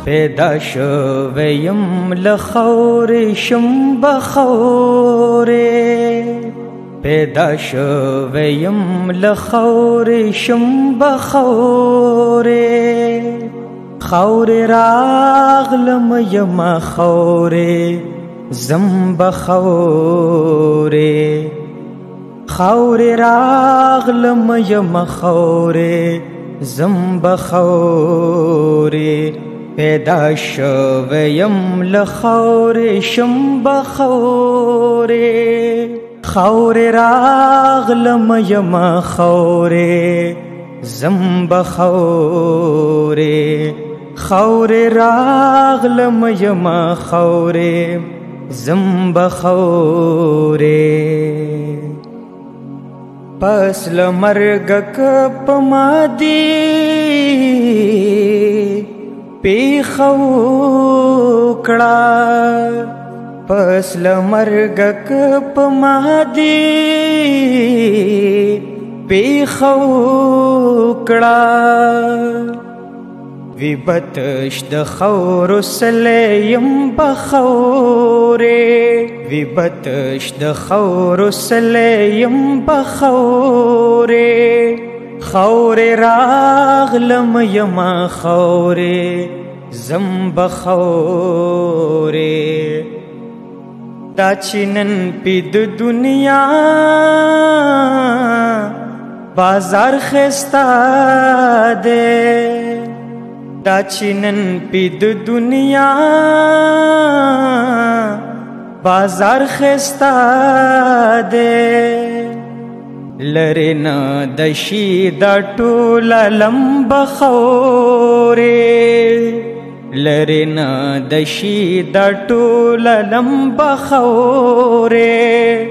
پیدا شویم لخور شم بخوره پیدا شویم لخور شم بخوره خور راغلم یم خوره زم بخوره خور راغلم یم خوره زم بخوره پیدا شویم لخور شم بخوره خور راغلم یم خوره زم بخوره خور راغلم یم خوره زم بخوره پس لمرگ کپ مادی پیخو کڑا پس لمرگ کپ مادی پیخو کڑا وی بتش د خور سلیم بخوره وی بتش د خور سلیم بخوره خور راغلم یم خوره زم بخوره دا چینن پی د دنیا بازار خستا دے دا چینن پی د دنیا بازار خستا دے لرنا دشی دا ټوله لمب خوره لرنا دشی دا ټوله لمب خوره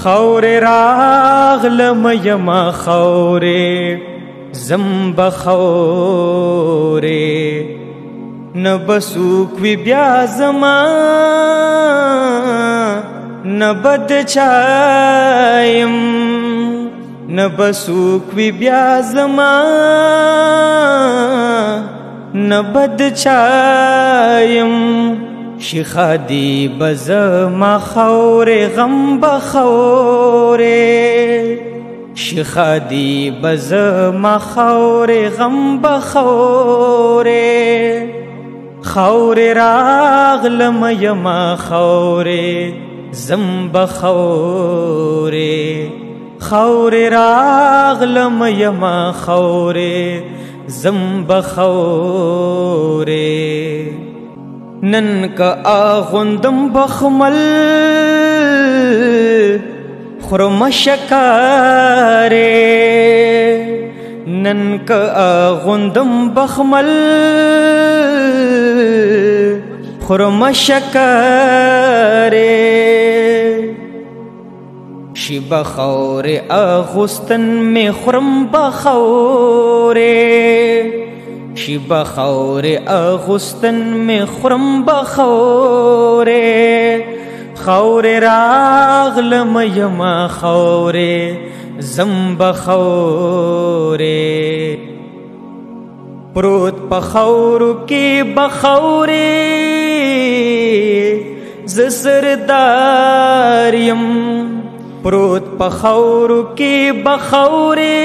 خور راغلم یم خوره زم بخوره نبسوک وی بیا زما نبد چایم نبسوک وی بیا زما نبد چایم شیخادی بزما خور غم بخوره شیخادی بزما خور غم بخوره خور راغلم یم خوره زم بخوره خور راغلم یم خوره زم بخوره نن کا آغندم بخمل خرم شکاره نن کا آغندم بخمل خرم شکاره شی بخور اغسطن میں خرم بخوره شی بخور اغسطن میں خرم بخوره خور راغلم یم خوره زم بخوره پروت پخورو کی بخوره زسرداریم پروت پخورو کی بخوره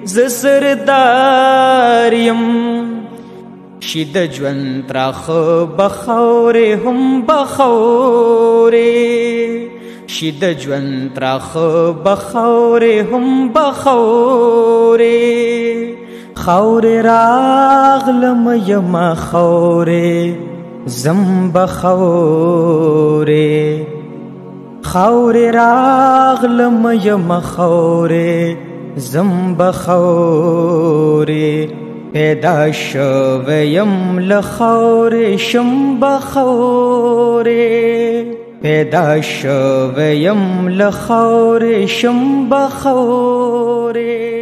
زسرداریم شید جون تراخ بخوره هم بخوره شید جون تراخ بخوره هم بخوره خور راغلم یم خوره زم بخوره خور راغلم یم خوره زم بخوره پیدا شویم لخور شم بخوره پیدا شویم لخور شم بخوره